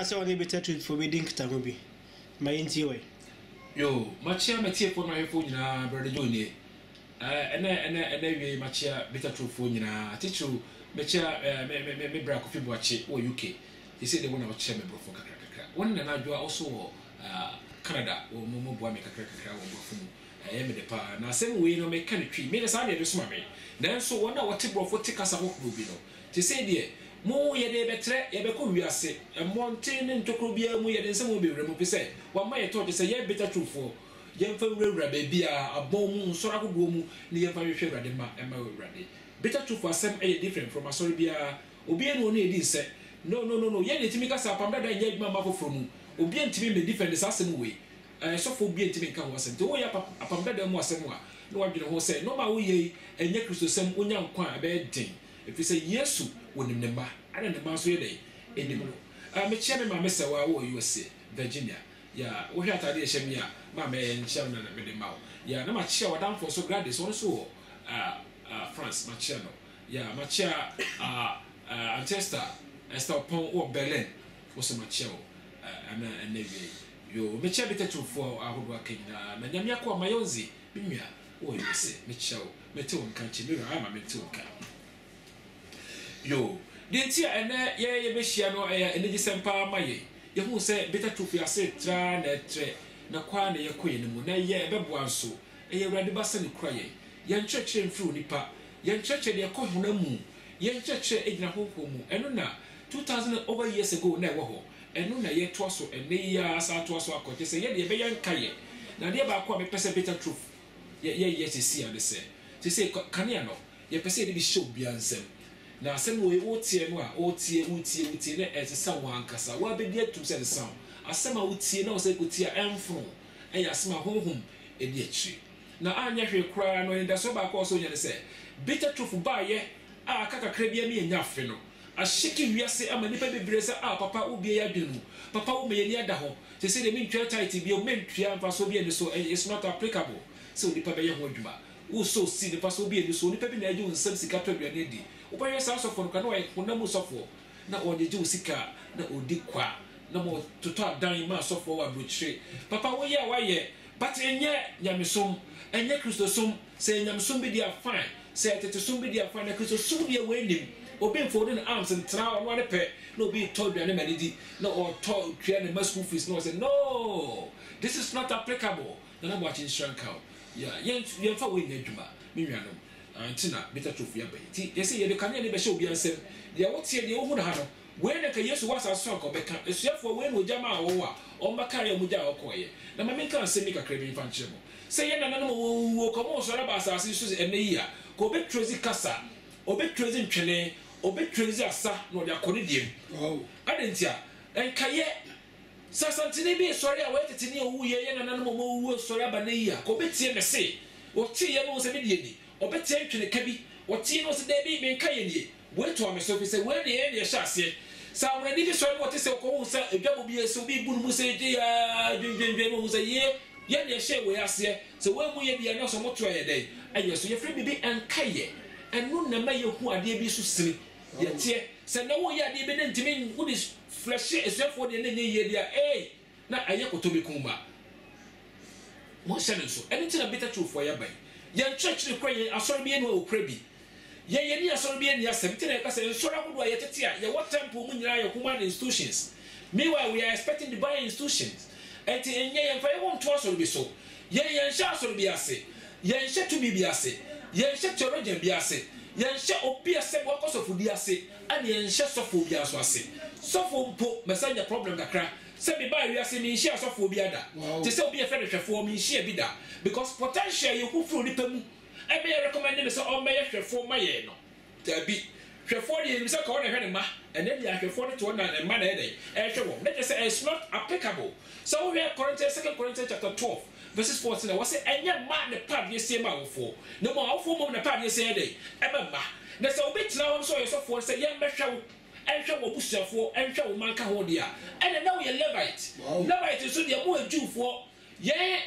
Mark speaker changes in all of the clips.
Speaker 1: say only better truth for wedding Tamubi. My inti
Speaker 2: Yo, Machia Matia for my phone, brother Johnny. And then Machia better truth for you. Teach you, Machia, me brack of watch or UK. He said they want to watch me for Kakaka. One and I do also Canada or Momo Boy make a cracker or I am the power. Now, same way no make country, made us idea to swim. Then so one hour table for take us a walk, Rubino. To say, dear. Mo ye de betre ye be ko wiase monte ne ntokobia mu ye de nsem obi wura mu pese wa ma ye to say ye better true for ye mfa wura ba bia abon mu nsora kodo mu ne ye mfa hwehwe wura de ma e ma wura de better true for asem e different from asori bia obi enu na edi nse no ye ne timi kasa pam dada ye adwuma ma foforo mu obi entimi me defend sa asem we so for obi entimi kan wasem te wo ya pam dada mu asem a no wadwene ho say no ma wo ye enye kristo sem onya nkwa be den if you say yesu wonim ne ma ana ne ma so ye dey enim no me chia me ma mesa wa wo USA Virginia ya wo hwa atade ehye me a ma me nchia na me de ma ya na ma chia wadam for so grade so so France ma chia no ya ma chia Manchester esta pon o Berlin wo so ma chia ana enebe yo me chia beta for ahodo akenya na nyame akwa mayonzi bimia wo USA me chia me te won kan chi me ma me te won kan yo dinti ene ye be hia no energy sempa maye ye hu se beta truth ya se tra na tre na kwa na ye koye ne mu na ye bebo anso ye awrade basa ne kraye ye nchechire mfru nipa ye nchechire de ko huna mu ye nchechire egina hokko mu eno na 2000 over years ago na wo ho eno na ye to so ene ya sa to so akote se ye de be ye nkaye na de ba ko me pese beta truth ye se ade se kania no ye pese de bi show bia nsem na asem we wotie no a wotie na esesa wankasa wa be dia tum se de sound asem a wotie na wo se kotie emfo eya asem a honhom e di achi na anya hwe kra no nda so ba ko so nya ne se bitter truth ba ye a kakakra bia me nya afe no a shiki wiase ama nipa bebre se papa obi ya dwenu papa wo me ye ni ada ho se se de me ntwa title bi o me ntwa mfa so bi ni so it's not applicable so nipa be ye ho adwuma wo so si nipa so bi ni so nipa bi na aje nsam sika to aduane di obaye sa so for no wa honam so for na onyeje usika na odi kwa na mo toto adan ma so for wa brochire papa wo ye wa ye but enye nyamesom enye kristo som se nyamesom bi dia fine se tete som bi dia fine na kristo som dia we nim obi folding arms and tra on one pe no be told you na di no or told create the school fees no say no this is not applicable na watching shrink out yeah yen fa we nyadwuma me nwanom antina better truth ya bai ti yesi ye be kan ne be show bi ansem dia wotie dia wo hu na ha no we ne ka yesu wasa so ko be kan esuafo we no jama wo a o maka ya mu ja okoye na ma me kan se mi kakra bi fa nchire mo se ye na na mo wo ko mo so ra ba asase so ene yi a ko be trezi kasa o be trezi ntwene o be trezi asa no dia kone diem adentia enkaye sasantini bi sori a we tete ne owu ye na na mo wo sori aba na yi a ko be tie me se o tie ye mo se me die ni obetie ntwene kabi wotie no se debi me nka ye nie weto ame so fi se we ne ye hye ase sa wrani bi so no wote se ko hu se edwabo bi so bi bunu mu se je ya dwendwen mu se ye ne hye we ase se we mu ye bi na so moto ye dai aye so ye fre bi enka ye enu na ma ye hu ade bi so sini ye tie se na wo ye ade bi ne ntimi wo di flesh esefo de ne ye dia na aye kotobi kuma mo shane so eni tina beta truth for ya bai yan church ni kwaye asori bi enu okra bi ye ni asori bi enu asem tina ka se nsori akodo aye tete a ye what temple mu nyira ye human institutions meanwhile we are expecting divine institutions enti enye ye fa ye won to asori bi so ye sha asori bi ase ye sha tumi bi ase ye sha theologian bi ase ye sha obi ase wo kosofu bi ase ani ye sha sofo bi aso ase sofo mpo mesanya problem kakra se bi ba wi ase mi nhia sofo bi ada te se obi e fe hwefo mi nhia bi da because potential you who through the pemu e be recommend me say o me hwefo ma ye no tabi hwefo de mi say ka o na hwe ne ma and then ya hwefo de to na ma na e dey e hwe wo let us say it's not applicable so we are Corinthians 2 Corinthians chapter 12 verses 14 was say enya ma ne pad ye say ma wo fo no mo wo fo mo ne pad ye say dey e be ma na say obi tna wo so ye so fo say ye mehwe wo enhwe wo busuafo enhwe wo manka ho dia and now ye Levite so dia mo adwufo ye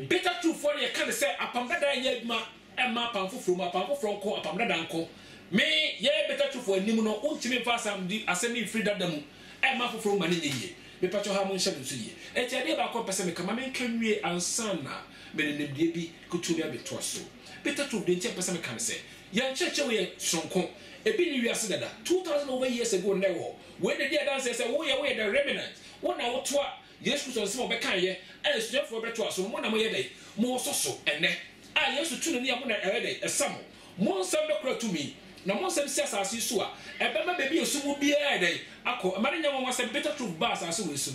Speaker 2: bitter truth for ye can say apamdada ye adwuma emma pamfo from apamfo from ko apamdada nko me ye better truth for anim no untimi fa asem free dadamu e ma foforo ma ne ye me pacho ha mo nhye so ye e ti ade ba ko pese me kama me nkanwie ansana me ne nemdie bi kutu bi abeto so better truth de ntia pese me kan se yan cheche we sonko ebi ni wiase dada 2000 over years ago newo when the day dance say we the remnant wona wo to yesu so se mo be kan ye e suefo beto so mo na mo ye dai mo so ene a yesu tu ne ya mo na e dai esamo mo nsam be kura tumi na mo nsam si asase so a ebe ma bebi esumu bia e dai akọ amane nya mo se better truth ba asase we su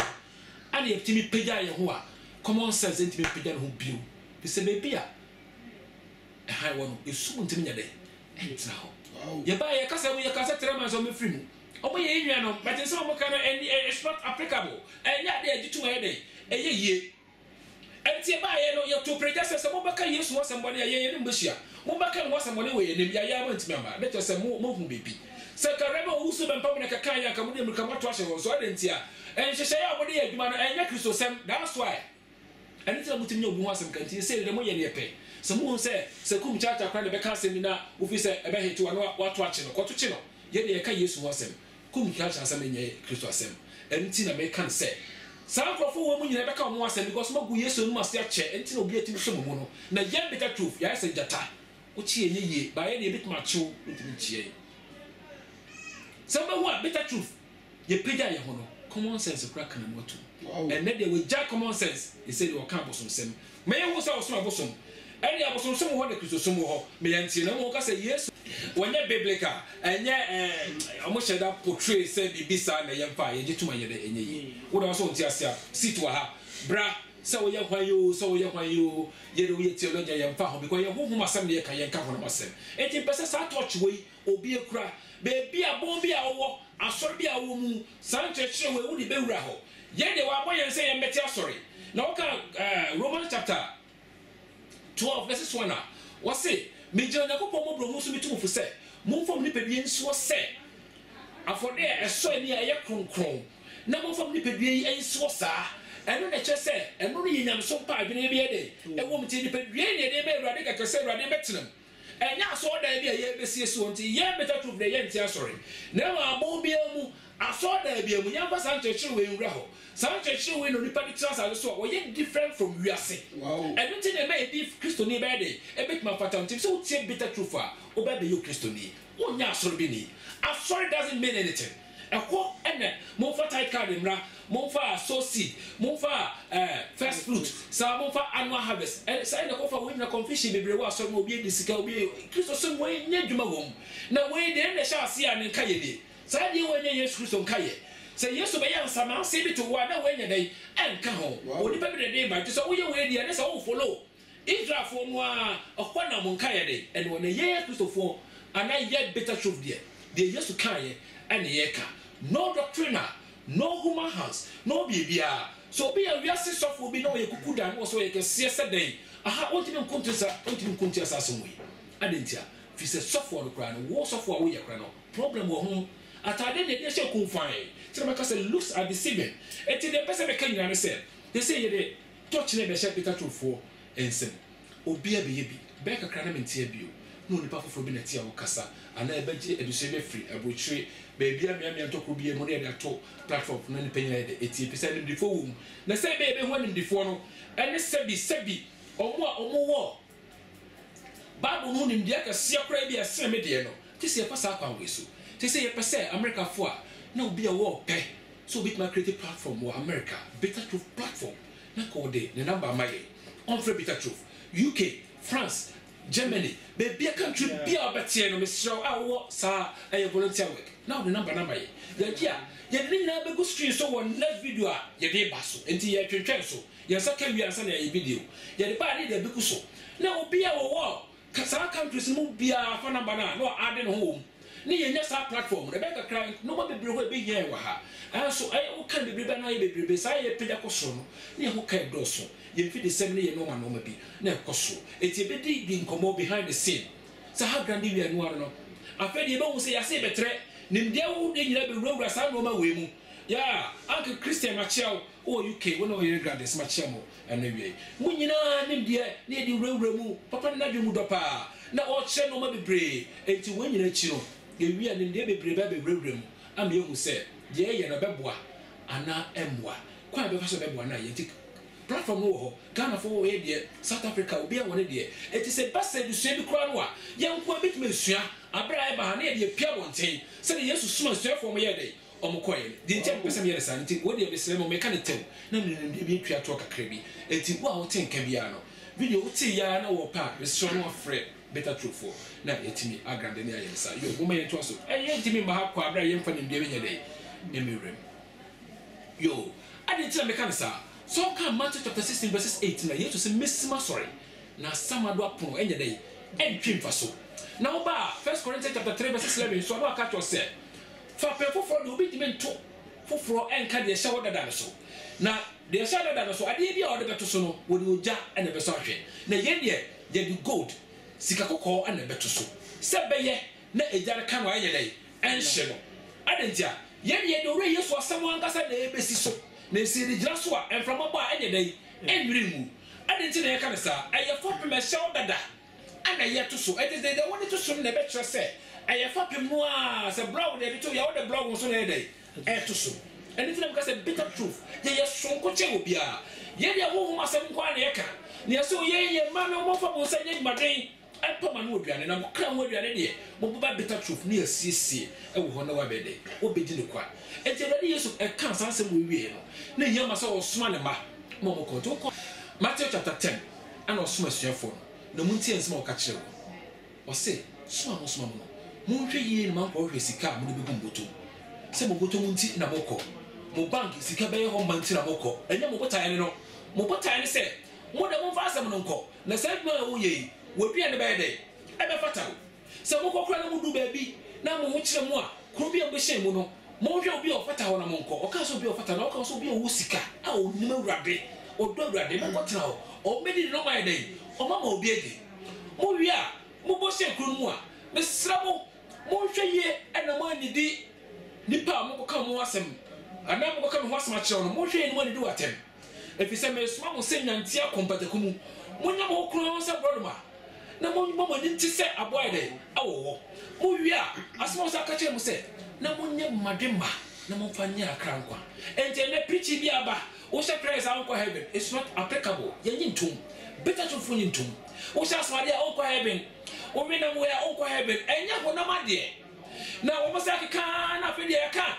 Speaker 2: ana ye timi pagya ye ho a common sense ntimi pagya ho bio bi se bebi a e hai wono esumu ntimi nya dai entra ho ye ba ye kasa trema so me free mu omo ye enwa no but say omo kana it's not applicable enya dey agitu e dey eye ye enti ba ye no ye to prejudice say mo baka yesu wasem bone ye ne mbehia mo baka no wasem bone we ye ne ya ma ntimi ama let us say mo hu bebi say ka rema usu be mpam ne ka kan ya ka mo de mrika mato ahye ho so ade ntia enhyehyɛ ya mo de ye adwuma no enya kristo sem that's why enti na mutimi obi ho asem kan ti say de mo ye ne pe se mo se kum chacha kwa ne be ka asem na ofi se ebe hetu ano wato ache no koto che no ye de ye ka yesu asem kum chacha asem nye kristo asem enti na me kan se sa krofo wo mu nyina be ka mo asem because mo gu yesu no ase ache enti na obi atimi so mo no na ye better truth ya se jata wo chi enye ye ba ye de bit ma chew ntimi chie samba ho better truth ye peda ye ho no common sense kura kana mo to and na de we ja common sense they say they can bosom sem me ye ho sa wo so abosom any abosom som ho de kristo som ho me yantie na mo ka say yesu wonye biblical enye omo sheda portray say bibisa na yemfa ye gituma ye de enye yi wo da so ntia sia sit wa ha bra say wo ye hwan yo ye de wo ye theology yemfa ho because ye ho ho masam ne ye ka ye ka ho na masam enti pese sa touch we obi ekura bebi abon bi awo asori bi awo mu sanchechire we wo di bewura ho ye de wa boye say ye mbeti asori na wo ka Romans chapter 12 verses 1 what say me jana ko pomo bro musu mitu fu se mo fam ni pedie nso se afode e so ni aye kronkron na mo fam ni pedie nso sa eno na che se eno no yinyam so pa adwene bi ede e wo mti ni pedie ni de be urade ka kase urade betenam enya so da bi ye besie so nti ye better truth de ye ntia sorry na ma abo bi amu aso da bi amu nyamba sanchechire we nwura ho sanchechire we no nipa di trasa so wo ye different from wiase wow eno ti na me di kristo ni be de e bit ma fata nti so tie better truth a oba be yo kristo ni onya asoro bi ni asoro doesn't mean anything ekwo ene mo fa tight card mra mo fa so seed mo fa first fruit sa mo fa annual harvest sa ene ko fa we na confusion bebre wa asoro mo obi edi sika obi kristo so mo nya dwuma wom na we de na sha ase an nka ye ni sa de we nya yesu kristo nka ye say yesu be yan sama se bi to wa na we nya dai enka ho oni pe be de ba so we ye we de na sa wo follow Israel for mo a okwana mo nka ye dai and when ye kristo for ana ye better truth there they used to carry and ye ka no doctrine no human hands no bibia so be a wiase sofo bi no ye kukuda no so ye kese sedai aha ontimi nkontisa so we adentia fi se sofo no kra no wo sofo a wo ye kra no problem wo ho atade ne de she kunfan tire maka say looks are deceiving eti de person be kan nyane say they say ye de touch ne be she better truth for ensem obi a be ye bi be ka kra na mentia bio no nipa foforo bi na tia wo kasa ana e beje eduse be free abotire baby amia ntoko bi e mo de ato platform na nipa nyina de eti pese ni difo wo na say be ho ni difo no ene sebi omo wo babu no ni ndia ka sia kra bi ase me de no tise pa sa kwa weso tise ye pese America fo a na obi a wo pe so bit my creative platform wo America better truth platform na ko de the number maye on for better truth UK France Germany baby country be abetie no mesro awo sa volunteer work now the number ye dia ye de nyina be go stream so one next video a ye de ba so enti ye twetwen so ye saka wi ansa na ye video ye de ba de be ku so na obi a wo kasa countries mu bia fa number na no ade no home ni ye nya sa platform Rebecca cry no mo bebre ho be yen wa ha so ai wo kan bebre na ye bebre sa ye peda ko so no ni ho kai do so ye fi de sem ni ye no ma bi na ko so eti be di nkomo behind the scene sa ha grandi wi anu ara no afa de be wo se ya se betre nim dia wo de nyina be wura sa no ma we mu ya uncle Christian Machiao o UK when o yere grade sma chemo eno wie mu nyina ne de ne de wura mu papa na dwemu do pa na o che no ma bebre enti wo nyina chi no ye wi ne de bebre ba bebre mu am ye hu se de ye na beboa ana emwa kwa be fa so beboa na ye tik platform no ho Ghana for we de South Africa obi a woni de enti se basa de sua bi kura no a ye nko abetime sua abra e ba ha na ye de pia wonten se de Yesu suma sua for mo ye de omokoye di ntia pese me yere sa nti wo de be se mo me kan tew na me de bi twa to kakra bi enti wo a wo ten ka bia no video wo ti ya na wo pa restore no afre better truth for na yetimi agrande ne ayensa yo wo me to so yetimi ma ha kwa abra ye mfa ne de be nyede emirem yo adi ntia me kan sa so kan Matthew chapter 16 verses 8 na yesu se mesima sorry na samado apono enyede entwi mfa so na wo ba 1 Corinthians chapter 3 verses 11 so no aka to se fa pe foforo de obi dimento foforo enka de hye wodada no so na de hye wodada no so ade bi a wode beto so no wode oja ene be so hwe na ye de di gold sika kokko ene beto so se beye na ejare kan wa yele enhye no adentia ye de ore yesu asam ankasa na ebesi so na esi de gira so a enframa ba enye dai enwiri mu adentia na ye kan sa eye fopem hye wodada ana ye to so it is the one to so na be kire se eye fopem no a se blog de to ya wode blog so na dai to so anything because a bitter truth ye sonko che obia ye de wo ho asem kwa na ye ka na ye so ye ma no mo fa mo sa nye maden epa ma no oduane na mo kra mo oduane de mo ba bitter truth na asiesie e wo ho na wa be de wo be di ne kwa enti de Yesu e kan san asem wo wie no na ye ma so wo soma ne ma mo mo ko to Matthew chapter 10 ana osoma suafo na mu ntie nsema wo ka kire wo se soma mo mo hwe yie ne man ko hwe sika mo de be gumboto se mo boto mu nti na mo ko mo bank sika be ho manti na mo ko enya mo botaye no mo botaye se mo de mo fa asem no nko na se ma wo ye wo bia ne be de e be fata se mo kokora na mo du ba bi na mo ho kire mo a kro bia mo hye mu no mo hwe obi o fata ho na mo nko o ka so obi o fata na o ka so obi o sika a o nim awurade o do awurade mo ko tra o medi no ma de o ma obi edi mo wi a mo bo hye kro mu a me sra mo hwe ye e na mo anidi nipa mo ko mo asem ana mo ko mo asem a kire no mo hwe ni mo anidi watem efi se me suma mo se nyantia kompatakumu mo nya mo kro se brodoma na mo mo ni nti se aboy de awowo mo wi a asmo sa ka kire mo se na mo nya madema na mo fa nya krankwa ente na preach bi aba wo se praise anko heaven it's not applicable ye nyintum better to fu nyintum wo se asma de anko heaven wo me na mo ya anko heaven enya ho na made na wo mo sa ka na fe de ka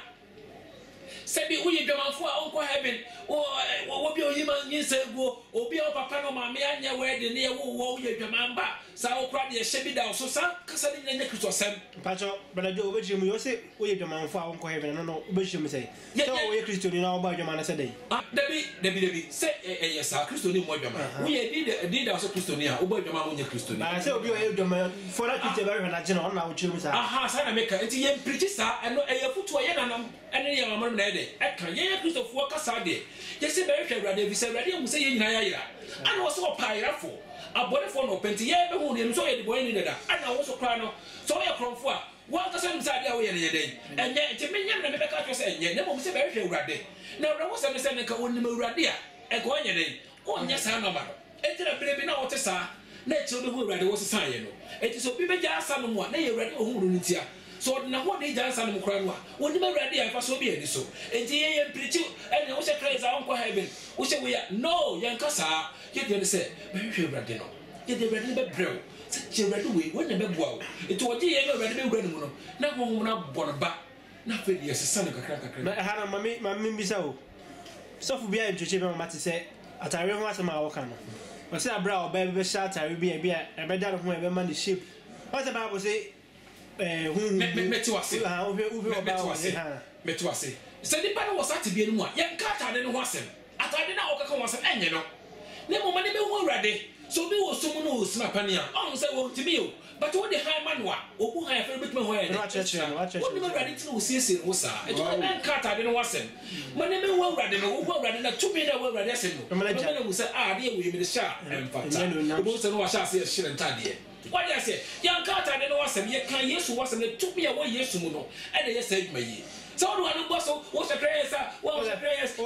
Speaker 2: sebi uyi dwamanfo a anko heaven wo bi oyima nyinsego obi a papa no ma me anya wede ne wo uyi dwamamba sa wo kra de hye bi da so sa kasa de nya Kristo sem
Speaker 1: pacho bala jo obeji mu yo se uyi dwamanfo a anko heaven no obeji mu say so wo ye Kristo ni na wo ba dwamana se dai debi se yes sa Kristo ni mo dwama wo ye di da so Kristo ni a wo ba dwama mo nya Kristo ni ba se obi o ye dwama for that Kristo ba na je no na wo chiri mu sa aha sa na meka enti ye preach sa eno futu ye nanam ene ye mamam na de eka ye Kristo fu kasa de ye se be hwe awurade bi se awurade mu se ye nyina ya yira ana wo so pa yirafo abode fo no penti ye be hu ne so ye de boy ni dada ana wo so kra no so ye kromfo a wo kasa mu sa de a wo ye ne den enye enti menyam na me be ka to se enye ne mo se be hwe awurade na awurade wo se ne se ne ka woni awurade a e ko nye den o nya sa no ba enti na bere bi na wo te sa na e che obi hu awurade wo se sa ye no enti so bi be ja asa no mo a na ye awurade wo hu ru ntia so na ho de ja asa no mo kra no a woni awurade a fa so bi ani so enti ye preach ene wo se praise anko heaven wo se we no ye nkasa ye de se be hwe awurade no ye de awurade be brew se che awurade we wona be boa enti wo de ye awurade be wura no no na ho ho na borba na fe de ye se sa no kakra na ha na mami bisa o so fu bia ntweche be mama te se atare ho asema wo kan no o se abra o be sha atare bia e be da ho e be man the shape what the Bible say metiwase metiwase se di pa no wasati bi enu a ye nka atade no ho asem atade na okaka ho asem enye no ne mo mane be hu awurade so bi wo som no osina pane a on se wo timi o but wo de high man wa obu high fe betime ho ye ne wo de awurade tino osiese wo sa e to na nka atade no wasem mane be hu awurade no wo hu awurade na tumi na wo awurade asem no mane wo se de we me de sha empata obu se no wa sha se shire ntade what I say, young Carter, no was some ye can yes was some to be away yes, no, and yes, said my ye.
Speaker 2: So do I boss what's the prayers? What's the prayers?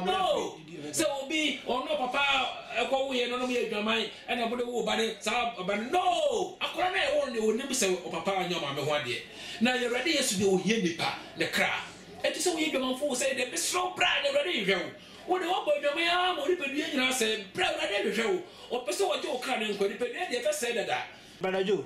Speaker 2: No. So be or no papa go we no me adwaman and abode wo bane sa bane no. Akora na won ne onim se papa anyoma me ho ade. Na ye ready yesu de ohie nipa ne kra. Enti so we adwaman fo say the slow brand ready hwe. Wo de wo adwaman a mo nipa dua nyina say brand ready hwe. O pese wo je o kra ne nkodi pe de be say dada.
Speaker 1: Brother Joe,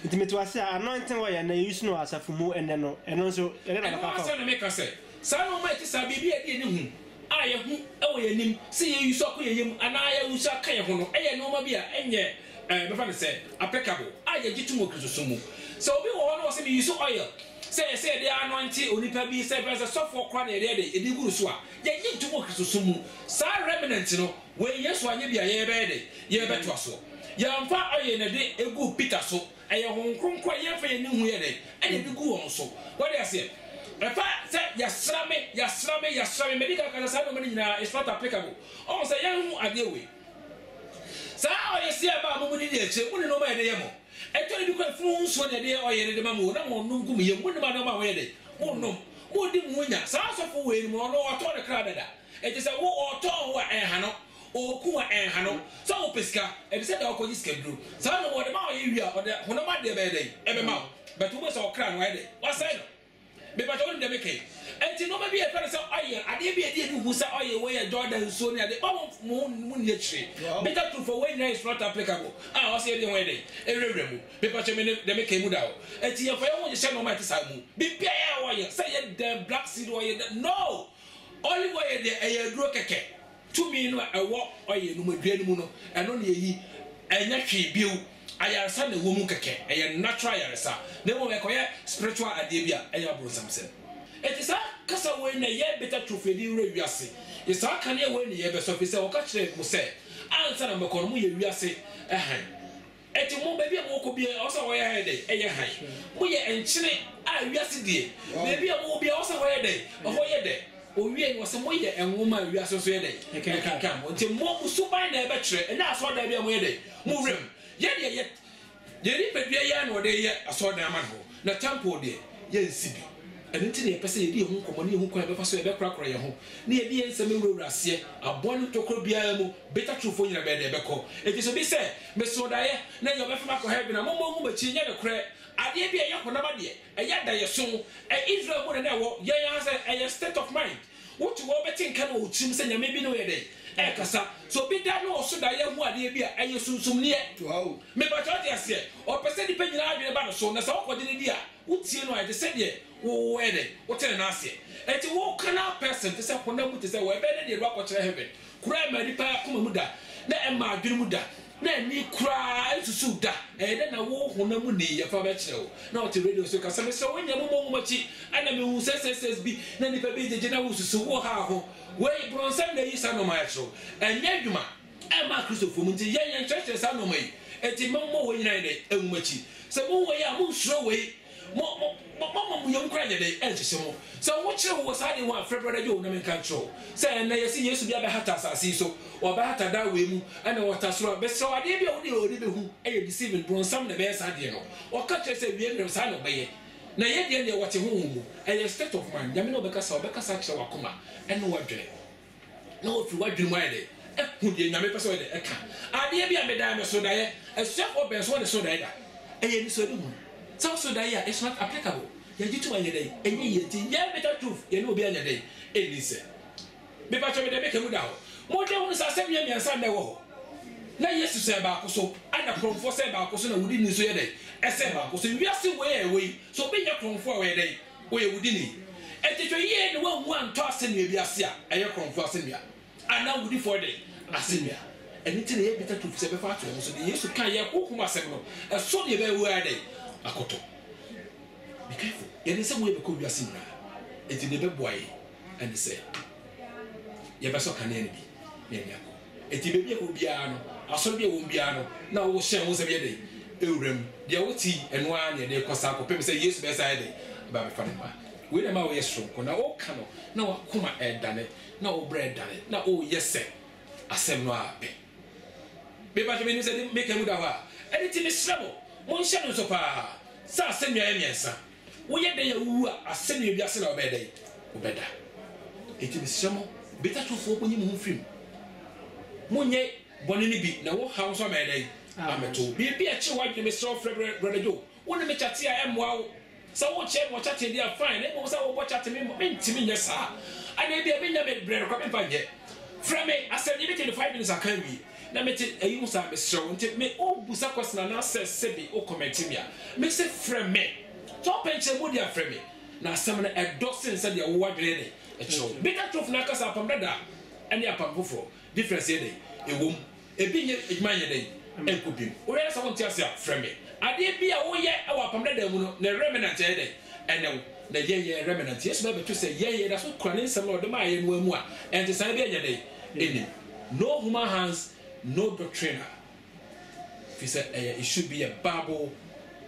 Speaker 1: intimate was anointing why na use no asafumu ene no so ene na papa.
Speaker 2: So na make say. Sa no ma ti sa bibia de ne hu. Aye hu ewo yanim se ye use akọ yeyem ana aye use aka ye ho no eye no ma bia enye be fa ne say applicable aye gitu mo kristo mu so obi wo no se be use oil say dey anointing onipa bi say president sofo kwa na dey edi guru so a ye gitu mo kristo mu sa remnant no we yesu anye bia ye be dey ye be to aso ya mfa oil na de egu peter so eye ho nkronkro ye fa ye ni hu ye dey ene bi gu won so what dey say Efa say yasrame medical can say no money na it's not applicable. O say yan hu ade we. Sa o ye sia ba mo ni de eche, mo ni no ma de yemo. E to bi kwa fun so na de o ye de ma mo na mo num gum ye, mo ni ma no ma we de. Mo num, mo di mo nya. Sa so fu we ni mo no o to de kra dada. E ti say wo o to wo en ha no. O ku en ha no. So o pesika, e ti say da o ko ji schedule. Sa no wo de ma o ye wi a o de hono ma de be de. E be ma. But wo so kra no we de. What say? Because only the make and no maybe a person oil, I did be a deal who say oil where Jordan so near the moon tree. Better to for when is not applicable. I was saying the way every room. Because they make a mood out. And see if I want to send no matter Samu. Be pay oil, say the black seed oil. No, only way the broke a cake. 2 million a walk oil, no more, and only ye and actually bill. I am son of woman keke, I am natural yaresa. Never acquire spiritual adebia, I am Brosam. It is a cassa when a year better to feed you, Yassi. It's our can you win the ever officer or catch them, say. Answer a Maconomu, Yassi, a hand. At the moment, maybe a more could be also where I day, a hand. We are in Chile, I Yassi, maybe a more be also where day, a whole day. We was some way and woman we are so sweaty. I can't come until more so by their battery, and that's what they be away day. Move him. Yet, the Ripper Yan or they yet a sort of man ho, na temple de, yes, Sibi. And until they pass a deal who come on you who can pass a crack or your home. Near the end, some Rassier, a bonnet to Crobiamo, better true for your bed, Beco. It is to be said, Miss Sodaya, now your Befmaco have been a moment, but she never crack. I dare be a young Namadia, a yet that your soul, and Israel wouldn't know, yea, answer a state of mind. What you over think can hold Sims and maybe no day. Ekasa so be that no so that you want to be a susum near to how me but what I say or person depending on the so na so what did dia what you know I said ye wo wede what tell na say et wo kana person to say kona mu to say we be the rock what heaven kura ma nipa kuma mu da na e ma adwene mu da na ni kura susu da e na wo hona mu ni ya fa be kire na what radio so ka say so wonya mu machi ana me hu ss bi na nipa be je na wo susu wo ha ho wey bronsan na yisa no maestro enye dwuma e ma Christopher munti yen church sa no mai eti mo wo nyina de enwumachi se mo wo ya mo suro we mo yom kra de e chese mo so wo kire wo sa de wa February de o na men control se na yesi Yesu bia be hata asasi so o ba hata da we mu ana wata suro be so ade bia wo de be hu e deceiving bronsan na be sa de no o ka kire se wie no sa no be ye na ye de ne wote hu hu e state of mind ya me no be ka sa kire wakoma eno wadwe na ofi wadwe mu ayde e hu de nyame pese de e ka ade bia me da me so da ye e chef oben so de so da da e ye ni so de mu so da ya it's not applicable ya jitu anye dey enye ye ti ya better truth ye no obi anye dey e ni se me pa cho me de make mu da ho mo de hu sa asem ye miansa na wo na Yesu se ba ko so ana kromfo se ba ko so na wudi ni so ye dey e se ba ko so wiase we so be nya kromfo we dey we wudi ni eti to ye ni wo hu anto ase na ebiase a eye kromfo ase na ana wudi for dey ase na eni ti na ye better truth se be fa to so de Yesu kan ye ko kuma asem no e so de be we dey akoto be careful ye ni se mo ye be ko wiase na eti de be boy and say ye be so kan ye ni bi na ni eti be bi ko bia no aso bi e wo bia no na wo hye wo se bi dey ewrem de wo ti eno a ne de kosa ko pem se Yesu be sa dey ba me fa ne ma we na ma wo yeso ko na wo ka no na wo kuma e dane na wo bread dane na wo yese asem no ape be ba me ni se make mu da wa eni ti me srabo mo hye no so pa sa asem ya emiensa wo ye de ya wu a asem ye biase na obeda yi obeda enti misemo beta tofo ko nyim ho film munye bonini bi na wo ha so obeda yi ameto bi a che wadwe mesro frɛ jo wona me chate a emwa wo sa wo che mo chate dia fine e mo sa wo bo chate me ntimi nya sa ana bi me nya me brɛ ko me panje frɛ me asɛ ni bi 5 minutes aka wi na me te ayi musa me sro nti me o busa question na asɛ sebi o comment me a me se frɛ me top penche mo dia frɛ me na asɛm na ɛdɔ sense dia wo wadwene ne ɛkyerɛ beta trof na kasa apam dada ɛne apam foforo difference ye dey ewom ebi nye edwuma ye dey enkopim o yɛ sɛ wonte ase a frɛ me ade bi a wo yɛ ɛwɔ apam dada mu no na remnant ye dey ɛnɛ na ye remnant yesu ba beto sɛ ye da so kura ne nsɛm na ɔde ma ye no amu a ɛnte san bi anya dey enim no human hands no doctrine fi sɛ it should be a Bible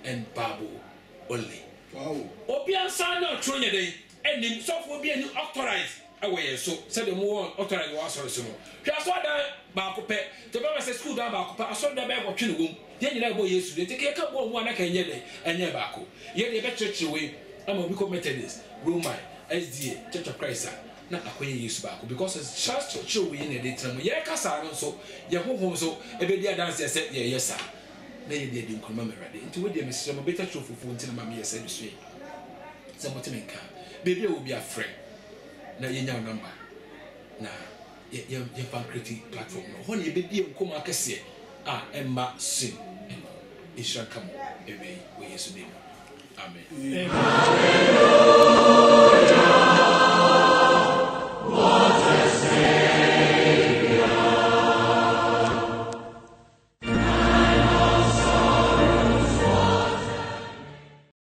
Speaker 2: and Bible only. Wow. Obiansa na tro nya dey enim sofo bi ani authorize away so said the more authorize was so no hwa so da ba ko pe to ba say school da ba ko pa aso da ba ko twene wom ye nyina bo yesu de take ka bo mu anaka nye dey enye ba ko ye de be church we ama we come Methodist Roman SDA Church of Christ na akoye yesu ba ko because church we in the time ye ka sa no so ye hohom so e be dia dance say ye yesa na ye de nkoma merade nti we de mesere mo beta trofufu nti na ma me yesa so yi se mo te menka baby will be a friend na yenya number na ye pancreatic platform no ho ne be die nkoma akese a emma sin isha kamo ebe we yesu name amen.